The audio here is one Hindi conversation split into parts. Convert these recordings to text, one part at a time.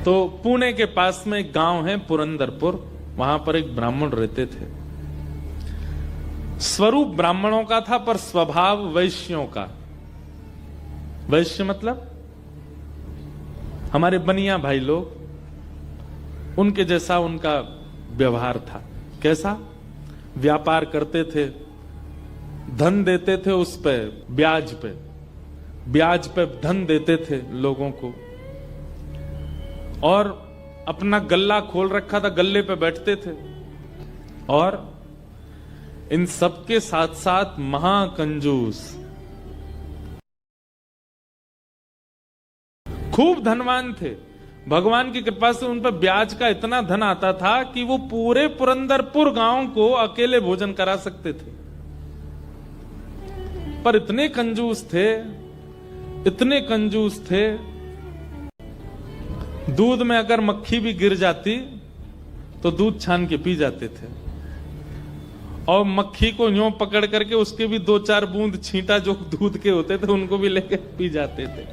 तो पुणे के पास में एक गांव है पुरंदरपुर, वहां पर एक ब्राह्मण रहते थे। स्वरूप ब्राह्मणों का था पर स्वभाव वैश्यों का। वैश्य मतलब हमारे बनिया भाई लोग, उनके जैसा उनका व्यवहार था। कैसा? व्यापार करते थे, धन देते थे, उस पे ब्याज पे धन देते थे लोगों को, और अपना गल्ला खोल रखा था, गल्ले पे बैठते थे। और इन सबके साथ साथ महाकंजूस, खूब धनवान थे। भगवान की कृपा से उन पर ब्याज का इतना धन आता था कि वो पूरे पुरंदरपुर गांव को अकेले भोजन करा सकते थे। पर इतने कंजूस थे, दूध में अगर मक्खी भी गिर जाती तो दूध छान के पी जाते थे, और मक्खी को यूं पकड़ करके उसके भी 2-4 बूंद छींटा जो दूध के होते थे उनको भी लेके पी जाते थे।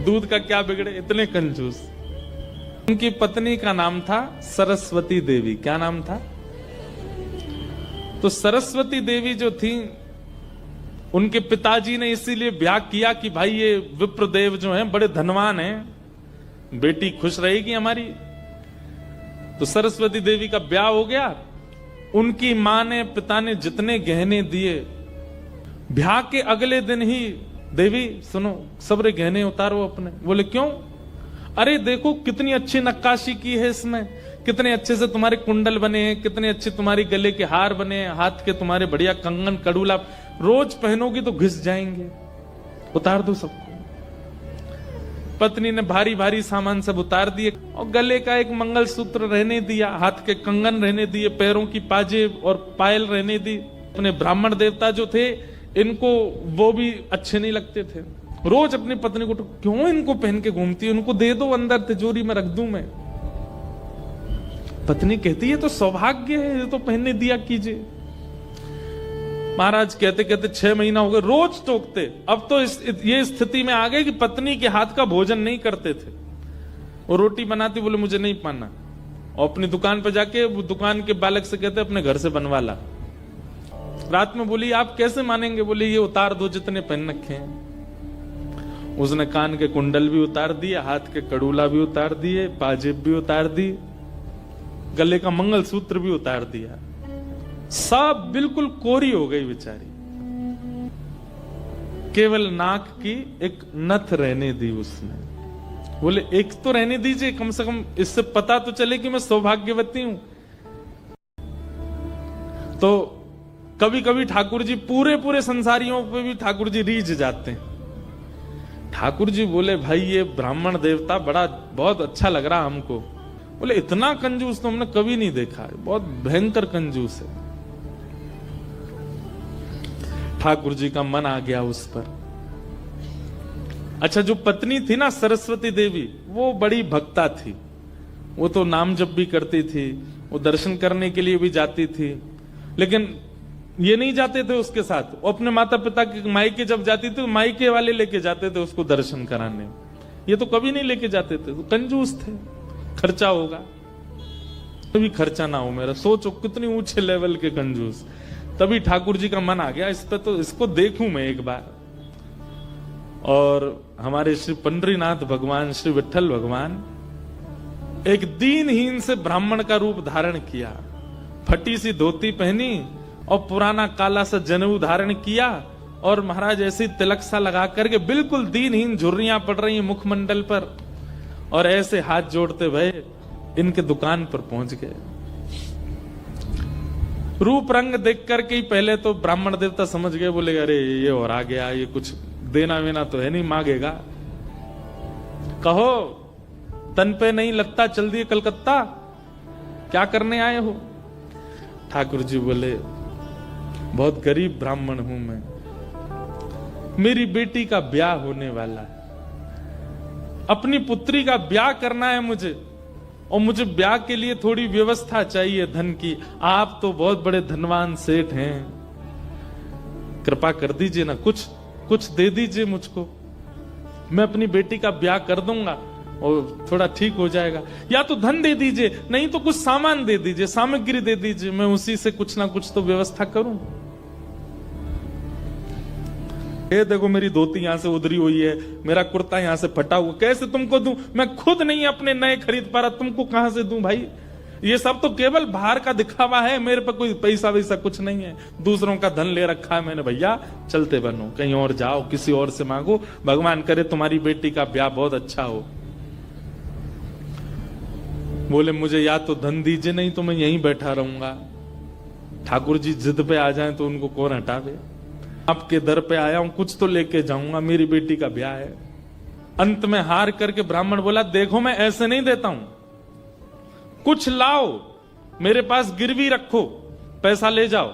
दूध का क्या बिगड़े, इतने कंजूस। उनकी पत्नी का नाम था सरस्वती देवी। क्या नाम था? तो सरस्वती देवी जो थी, उनके पिताजी ने इसीलिए ब्याह किया कि भाई ये विप्रदेव जो हैं बड़े धनवान हैं, बेटी खुश रहेगी हमारी। तो सरस्वती देवी का ब्याह हो गया। उनकी मां ने, पिता ने जितने गहने दिए, ब्याह के अगले दिन ही, देवी सुनो, सबरे गहने उतारो अपने। बोले क्यों? अरे देखो कितनी अच्छी नक्काशी की है इसमें, कितने अच्छे से तुम्हारे कुंडल बने हैं, कितने अच्छे तुम्हारे गले के हार बने हैं, हाथ के तुम्हारे बढ़िया कंगन कड़ूला, रोज पहनोगी तो घिस जाएंगे, उतार दो सबको। पत्नी ने भारी भारी सामान सब उतार दिए, और गले का एक मंगलसूत्र रहने दिया, हाथ के कंगन रहने दिए, पैरों की पाजेब और पायल रहने दी। अपने ब्राह्मण देवता जो थे, इनको वो भी अच्छे नहीं लगते थे। रोज अपनी पत्नी को, क्यों इनको पहन के घूमती है, उनको दे दो, अंदर तिजोरी में रख दूं मैं। पत्नी कहती है तो सौभाग्य है, ये तो पहनने दिया कीजिए। महाराज कहते कहते 6 महीना हो गए, रोज टोकते। अब तो ये स्थिति में आ गए कि पत्नी के हाथ का भोजन नहीं करते थे। वो रोटी बनाती, बोले मुझे नहीं पाना, और अपनी दुकान पर जाके वो दुकान के बालक से कहते अपने घर से बनवा ला। रात में बोली आप कैसे मानेंगे? बोले ये उतार दो जितने पहन रखे हैं। उसने कान के कुंडल भी उतार दिए, हाथ के कड़ूला भी उतार दिए, पाजेब भी उतार दी, गले का मंगलसूत्र भी उतार दिया। सब बिल्कुल कोरी हो गई बेचारी, केवल नाक की एक नथ रहने दी उसने। बोले एक तो रहने दीजिए, कम से कम इससे पता तो चले कि मैं सौभाग्यवती हूं। तो कभी कभी ठाकुर जी पूरे संसारियों पे भी ठाकुर जी रीझ जाते हैं। ठाकुर जी बोले भाई ये ब्राह्मण देवता बहुत अच्छा लग रहा हमको। बोले इतना कंजूस तो हमने कभी नहीं देखा है, बहुत भयंकर कंजूस है। ठाकुर जी का मन आ गया उस पर। अच्छा, जो पत्नी थी ना सरस्वती देवी, वो बड़ी भक्ता थी। वो तो नाम जप भी करती थी, वो दर्शन करने के लिए भी जाती थी, लेकिन ये नहीं जाते थे उसके साथ। वो अपने माता पिता के मायके जब जाती थी तो मायके वाले लेके जाते थे उसको दर्शन कराने। ये तो कभी नहीं लेके जाते थे, तो कंजूस थे। खर्चा होगा, कभी खर्चा ना हो मेरा। सोचो कितनी ऊंचे लेवल के कंजूस। तभी ठाकुर जी का मन आ गया इस पे, तो इसको देखूं मैं एक बार। और हमारे श्री पंडरीनाथ भगवान, श्री विठल भगवान, एक दीनहीन से ब्राह्मण का रूप धारण किया, फटी सी धोती पहनी और पुराना काला सा जनेऊ धारण किया, और महाराज ऐसे तिलक सा लगा करके बिल्कुल दीनहीन, झुर्रियां पड़ रही मुखमंडल पर, और ऐसे हाथ जोड़ते हुए इनके दुकान पर पहुंच गए। रूप रंग देख करके ही पहले तो ब्राह्मण देवता समझ गए, बोले अरे ये और आ गया, ये कुछ देना वेना तो है नहीं, मांगेगा। कहो तन पे नहीं लगता, चल दिए कलकत्ता, क्या करने आए हो? ठाकुर जी बोले बहुत गरीब ब्राह्मण हूं मैं, मेरी बेटी का ब्याह होने वाला है, अपनी पुत्री का ब्याह करना है मुझे, और मुझे ब्याह के लिए थोड़ी व्यवस्था चाहिए धन की। आप तो बहुत बड़े धनवान सेठ हैं, कृपा कर दीजिए ना, कुछ दे दीजिए मुझको, मैं अपनी बेटी का ब्याह कर दूंगा। और थोड़ा ठीक हो जाएगा। या तो धन दे दीजिए, नहीं तो कुछ सामान दे दीजिए, सामग्री दे दीजिए, मैं उसी से कुछ ना कुछ तो व्यवस्था करूं। ये देखो मेरी धोती यहां से उधरी हुई है, मेरा कुर्ता यहां से फटा हुआ, कैसे तुमको दूं? मैं खुद नहीं अपने नए खरीद पा रहा, तुमको कहां से दूं भाई? ये सब तो केवल बाहर का दिखावा है, मेरे पे कोई पैसा वैसा कुछ नहीं है। दूसरों का धन ले रखा है मैंने, भैया चलते बनो, कहीं और जाओ, किसी और से मांगो, भगवान करे तुम्हारी बेटी का ब्याह बहुत अच्छा हो। बोले मुझे या तो धन दीजिए, नहीं तो मैं यहीं बैठा रहूंगा। ठाकुर जी जिद पे आ जाएं तो उनको कौन हटावे? आपके दर पे आया हूं, कुछ तो लेके जाऊंगा, मेरी बेटी का ब्याह है। अंत में हार करके ब्राह्मण बोला, देखो मैं ऐसे नहीं देता हूं, कुछ लाओ, मेरे पास गिरवी रखो, पैसा ले जाओ,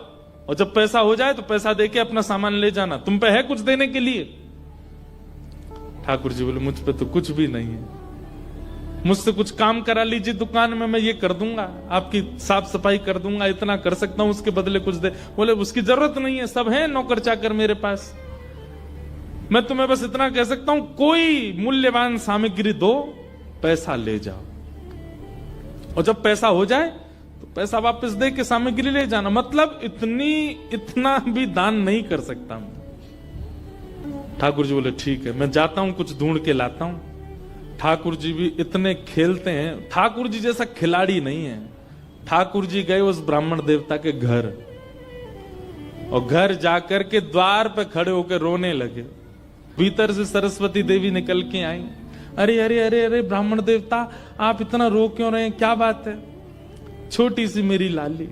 और जब पैसा हो जाए तो पैसा देके अपना सामान ले जाना, तुम पे है कुछ देने के लिए? ठाकुर जी बोले मुझ पे तो कुछ भी नहीं है, मुझसे कुछ काम करा लीजिए दुकान में, मैं ये कर दूंगा, आपकी साफ सफाई कर दूंगा, इतना कर सकता हूं, उसके बदले कुछ दे। बोले उसकी जरूरत नहीं है, सब है नौकर चाकर मेरे पास, मैं तुम्हें बस इतना कह सकता हूं, कोई मूल्यवान सामग्री दो, पैसा ले जाओ, और जब पैसा हो जाए तो पैसा वापस दे के सामग्री ले जाना। मतलब इतना भी दान नहीं कर सकता हूं। ठाकुर जी बोले ठीक है, मैं जाता हूं, कुछ ढूंढ के लाता हूं। ठाकुर जी भी इतने खेलते हैं, ठाकुर जी जैसा खिलाड़ी नहीं है। ठाकुर जी गए उस ब्राह्मण देवता के घर, और घर जाकर के द्वार पे खड़े होकर रोने लगे। भीतर से सरस्वती देवी निकल के आई, अरे अरे अरे अरे ब्राह्मण देवता, आप इतना रो क्यों रहे हैं, क्या बात है? छोटी सी मेरी लाली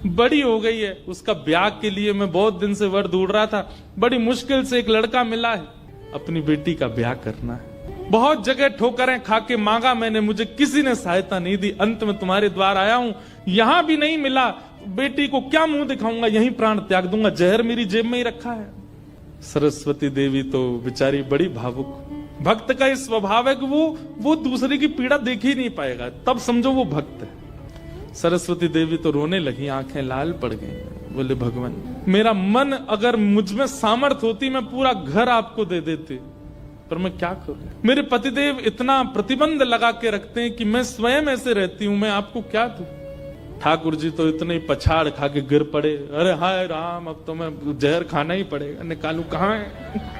बड़ी हो गई है, उसका ब्याह के लिए मैं बहुत दिन से वर ढूंढ रहा था, बड़ी मुश्किल से एक लड़का मिला है, अपनी बेटी का ब्याह करना है। बहुत जगह ठोकरें खा के मांगा मैंने, मुझे किसी ने सहायता नहीं दी, अंत में तुम्हारे द्वार आया हूं, यहां भी नहीं मिला, बेटी को क्या मुंह दिखाऊंगा, यहीं प्राण त्याग दूंगा, जहर मेरी जेब में ही रखा है। सरस्वती देवी तो बेचारी बड़ी भावुक, भक्त का इस स्वभाव है कि वो दूसरे की पीड़ा देख ही नहीं पाएगा, तब समझो वो भक्त है। सरस्वती देवी तो रोने लगी, आंखें लाल पड़ गई। बोले भगवान, मेरा मन अगर मुझ में सामर्थ्य होती, मैं पूरा घर आपको दे देती, पर मैं क्या करूं? मेरे पतिदेव इतना प्रतिबंध लगा के रखते हैं कि मैं स्वयं ऐसे रहती हूं, मैं आपको क्या दूं? ठाकुर जी तो इतने पछाड़ खा के गिर पड़े, अरे हाय राम, अब तो मैं जहर खाना ही पड़ेगा, निकालू कहां है?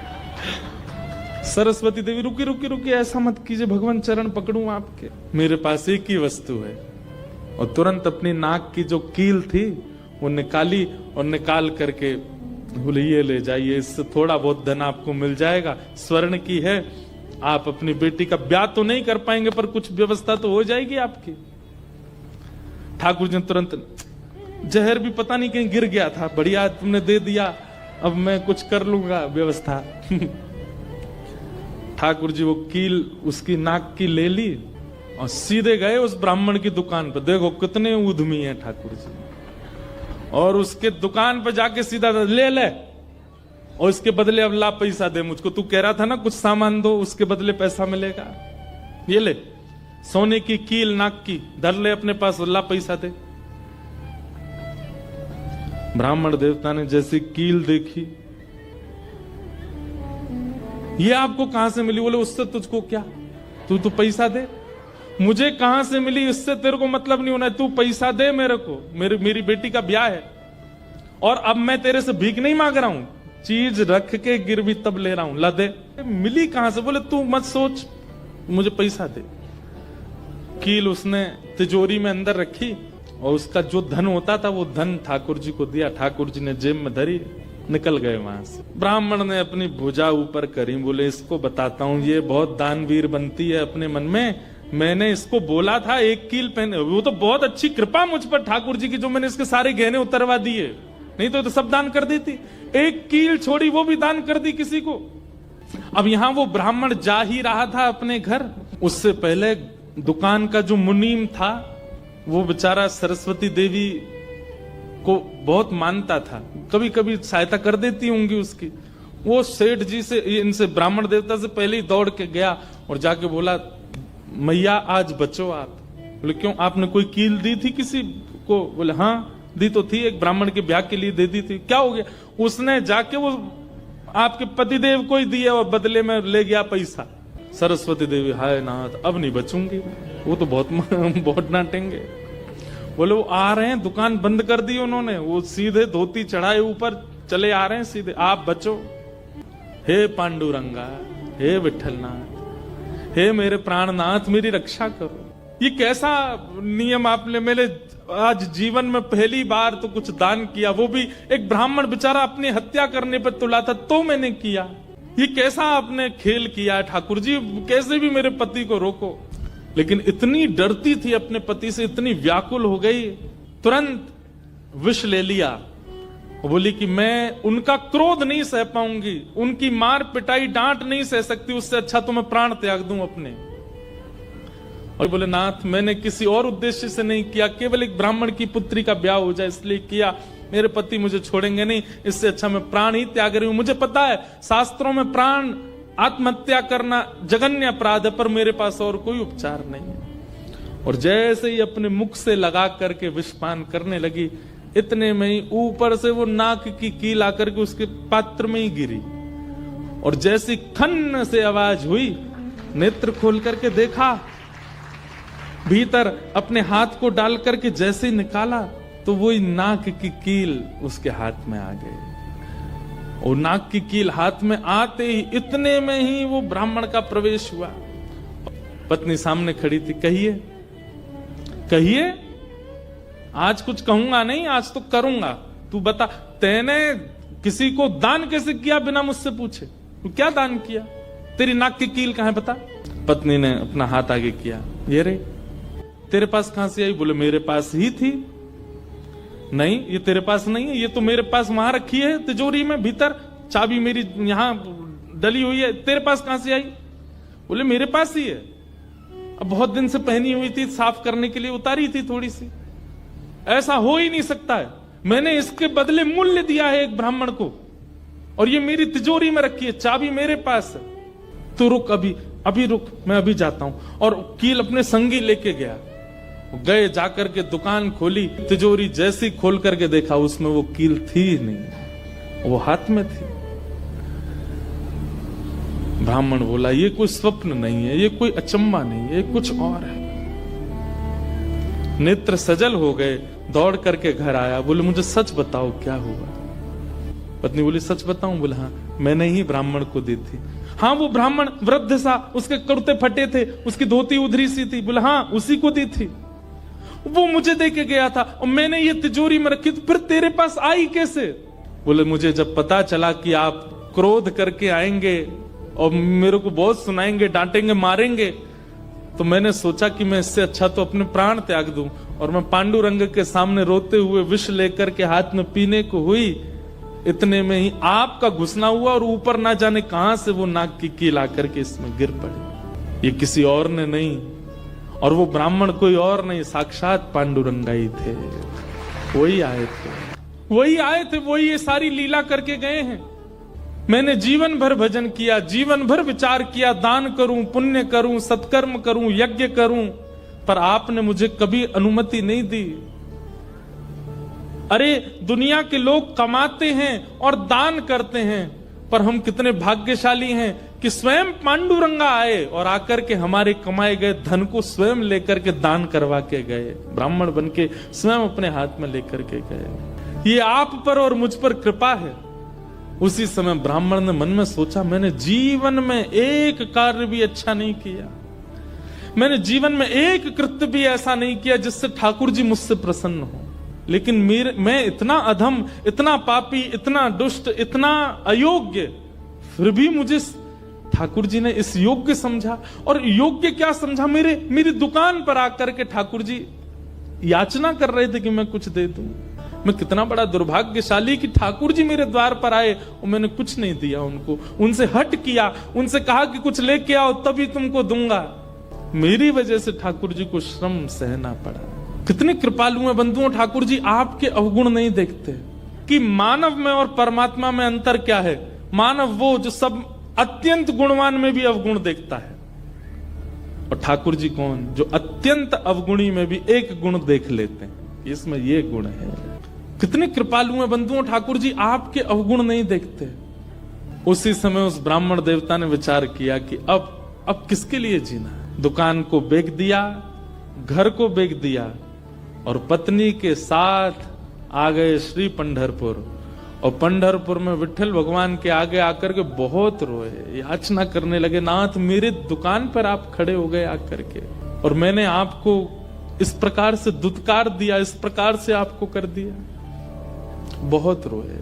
सरस्वती देवी रुकी रुकी रुकी, ऐसा मत कीजिए भगवान, चरण पकड़ूं आपके, मेरे पास एक ही वस्तु है। और तुरंत अपनी नाक की जो कील थी वो निकाली, और निकाल करके बोले ये ले जाइए, इससे थोड़ा बहुत धन आपको मिल जाएगा, स्वर्ण की है, आप अपनी बेटी का ब्याह तो नहीं कर पाएंगे पर कुछ व्यवस्था तो हो जाएगी आपकी। ठाकुर जी तुरंत, जहर भी पता नहीं कहीं गिर गया था, बढ़िया तुमने दे दिया, अब मैं कुछ कर लूंगा व्यवस्था। ठाकुर जी वो कील उसकी नाक की ले ली और सीधे गए उस ब्राह्मण की दुकान पर। देखो कितने उद्यमी हैं ठाकुर जी, और उसके दुकान पर जाके सीधा ले ले, और इसके बदले अब ला पैसा दे मुझको, तू कह रहा था ना कुछ सामान दो उसके बदले पैसा मिलेगा, ये ले सोने की कील नाक की धर ले अपने पास, ला पैसा दे। ब्राह्मण देवता ने जैसी कील देखी, ये आपको कहां से मिली? बोले उससे तुझको क्या, तू तो पैसा दे। मुझे कहां से मिली इससे तेरे को मतलब नहीं होना, तू पैसा दे मेरे को, मेरी बेटी का ब्याह है, और अब मैं तेरे से भीख नहीं मांग रहा हूं, चीज रख के गिरवी तब ले रहा हूं, ला दे। मिली कहां से? बोले तू मत सोच, मुझे पैसा दे। कील उसने तिजोरी में अंदर रखी, और उसका जो धन होता था वो धन ठाकुर जी को दिया, ठाकुर जी ने जेब में धरी, निकल गए वहां से। ब्राह्मण ने अपनी भुजा ऊपर करी, बोले इसको बताता हूं, ये बहुत दानवीर बनती है अपने मन में, मैंने इसको बोला था एक कील पहने, वो तो बहुत अच्छी कृपा मुझ पर ठाकुर जी की, जो मैंने इसके सारे गहने उतरवा दिए, नहीं तो सब दान कर देती, एक कील छोड़ी वो भी दान कर दी किसी को। अब यहां वो ब्राह्मण जा ही रहा था अपने घर, उससे पहले दुकान का जो मुनीम था वो बेचारा सरस्वती देवी को बहुत मानता था, कभी कभी सहायता कर देती होंगी उसकी। वो सेठ जी से, इनसे ब्राह्मण देवता से पहले ही दौड़ के गया और जाके बोला, मैया आज बचो आप। बोले क्यों, आपने कोई कील दी थी किसी को? बोले हाँ दी तो थी, एक ब्राह्मण के ब्याह के लिए दे दी थी। क्या हो गया? उसने जाके वो आपके पतिदेव को ही दिया और बदले में ले गया पैसा। सरस्वती देवी, हाय नाथ अब नहीं बचूंगी, वो तो बहुत डांटेंगे। बोले वो आ रहे हैं, दुकान बंद कर दी उन्होंने, वो सीधे धोती चढ़ाए ऊपर चले आ रहे हैं सीधे, आप बचो। हे पांडुरंगा, हे विठलनाथ, हे मेरे प्राणनाथ, मेरी रक्षा करो। ये कैसा नियम आपने, मेरे आज जीवन में पहली बार तो कुछ दान किया, वो भी एक ब्राह्मण बेचारा अपनी हत्या करने पर तुला था तो मैंने किया। ये कैसा आपने खेल किया ठाकुर जी, कैसे भी मेरे पति को रोको। लेकिन इतनी डरती थी अपने पति से, इतनी व्याकुल हो गई, तुरंत विष ले लिया। बोली कि मैं उनका क्रोध नहीं सह पाऊंगी, उनकी मार पिटाई डांट नहीं सह सकती, उससे अच्छा तो मैं प्राण त्याग दूं अपने। और बोले नाथ मैंने किसी और उद्देश्य से नहीं किया, केवल एक ब्राह्मण की पुत्री का ब्याह हो जाए इसलिए किया, मेरे पति मुझे छोड़ेंगे नहीं, इससे अच्छा मैं प्राण ही त्याग रही हूं। मुझे पता है शास्त्रों में प्राण आत्महत्या करना जघन्य अपराध है, पर मेरे पास और कोई उपचार नहीं है। और जैसे ही अपने मुख से लगा करके विषपान करने लगी, इतने में ही ऊपर से वो नाक की कील आकर के उसके पात्र में ही गिरी। और जैसी खन्न से आवाज हुई, नेत्र खोल करके देखा, भीतर अपने हाथ को डाल करके जैसे ही निकाला तो वही नाक की कील उसके हाथ में आ गई। और नाक की कील हाथ में आते ही इतने में ही वो ब्राह्मण का प्रवेश हुआ। पत्नी सामने खड़ी थी, कहिए कहिए, आज कुछ कहूंगा नहीं, आज तो करूंगा, तू बता तैने किसी को दान कैसे किया बिना मुझसे पूछे, तू क्या दान किया, तेरी नाक की कील कहां है बता। पत्नी ने अपना हाथ आगे किया, ये रे तेरे पास कहां से आई। बोले मेरे पास ही थी। नहीं ये तेरे पास नहीं है, ये तो मेरे पास वहां रखी है तिजोरी में भीतर, चाबी मेरी यहां डली हुई है, तेरे पास कहां से आई। बोले मेरे पास ही है, अब बहुत दिन से पहनी हुई थी, साफ करने के लिए उतारी थी थोड़ी सी। ऐसा हो ही नहीं सकता है, मैंने इसके बदले मूल्य दिया है एक ब्राह्मण को, और ये मेरी तिजोरी में रखी है, चाबी मेरे पास है। तो रुक, अभी रुक, मैं अभी जाता हूं। और कील अपने संगी लेके गया, गए, जाकर के दुकान खोली, तिजोरी जैसी खोल करके देखा उसमें वो कील थी नहीं, वो हाथ में थी। ब्राह्मण बोला ये कोई स्वप्न नहीं है, ये कोई अचंबा नहीं है, ये कुछ और है। नेत्र सजल हो गए, दौड़ करके घर आया, बोले मुझे सच बताओ क्या हुआ। पत्नी बोली सच बताऊं। बोले हाँ, मैंने ही ब्राह्मण को दी थी। हाँ वो ब्राह्मण वृद्ध सा, उसके कुर्ते फटे थे, उसकी धोती उधरी सी थी। बोले हाँ उसी को दी थी, वो मुझे दे के गया था और मैंने ये तिजोरी में रखी, तो फिर तेरे पास आई कैसे। बोले मुझे जब पता चला कि आप क्रोध करके आएंगे और मेरे को बहुत सुनाएंगे, डांटेंगे, मारेंगे, तो मैंने सोचा कि मैं इससे अच्छा तो अपने प्राण त्याग दूं। और मैं पांडुरंग के सामने रोते हुए विष लेकर के हाथ में पीने को हुई, इतने में ही आपका घुसना हुआ और ऊपर ना जाने कहां से वो नाक की कील आकर के इसमें गिर पड़ी। ये किसी और ने नहीं, और वो ब्राह्मण कोई और नहीं, साक्षात पांडुरंगा ही थे। वही आए थे, वही ये सारी लीला करके गए हैं। मैंने जीवन भर भजन किया, जीवन भर विचार किया, दान करूं, पुण्य करूं, सत्कर्म करूं, यज्ञ करूं, पर आपने मुझे कभी अनुमति नहीं दी। अरे दुनिया के लोग कमाते हैं और दान करते हैं, पर हम कितने भाग्यशाली हैं कि स्वयं पांडुरंगा आए और आकर के हमारे कमाए गए धन को स्वयं लेकर के दान करवा के गए, ब्राह्मण बन के स्वयं अपने हाथ में लेकर के गए। ये आप पर और मुझ पर कृपा है। उसी समय ब्राह्मण ने मन में सोचा, मैंने जीवन में एक कार्य भी अच्छा नहीं किया, मैंने जीवन में एक कृत्य भी ऐसा नहीं किया जिससे ठाकुर जी मुझसे प्रसन्न हो, लेकिन मैं इतना अधम, इतना पापी, इतना दुष्ट, इतना अयोग्य, फिर भी मुझे ठाकुर जी ने इस योग्य समझा। और योग्य क्या समझा, मेरी दुकान पर आकर के ठाकुर जी याचना कर रहे थे कि मैं कुछ दे दूं। मैं कितना बड़ा दुर्भाग्यशाली कि ठाकुर जी मेरे द्वार पर आए और मैंने कुछ नहीं दिया उनको, उनसे हट किया, उनसे कहा कि कुछ लेके आओ तभी तुमको दूंगा। मेरी वजह से ठाकुर जी को श्रम सहना पड़ा। कितने कृपालु हैं बंधुओं ठाकुर जी, आपके अवगुण नहीं देखते कि मानव में और परमात्मा में अंतर क्या है। मानव वो जो सब अत्यंत गुणवान में भी अवगुण देखता है, और ठाकुर जी कौन, जो अत्यंत अवगुणी में भी एक गुण देख लेते हैं, इसमें ये गुण है। कितने कृपालु हैं बंधुओं ठाकुर जी, आपके अवगुण नहीं देखते। उसी समय उस ब्राह्मण देवता ने विचार किया कि अब अब किसके लिए जीना? दुकान को बेच दिया, घर को बेच दिया और पत्नी के साथ आ गए श्री पंढरपुर। और पंढरपुर में विठल भगवान के आगे आकर के बहुत रोए, याचना करने लगे, नाथ मेरे दुकान पर आप खड़े हो गए आकर के, और मैंने आपको इस प्रकार से दुत्कार दिया, इस प्रकार से आपको कर दिया। बहुत रोए।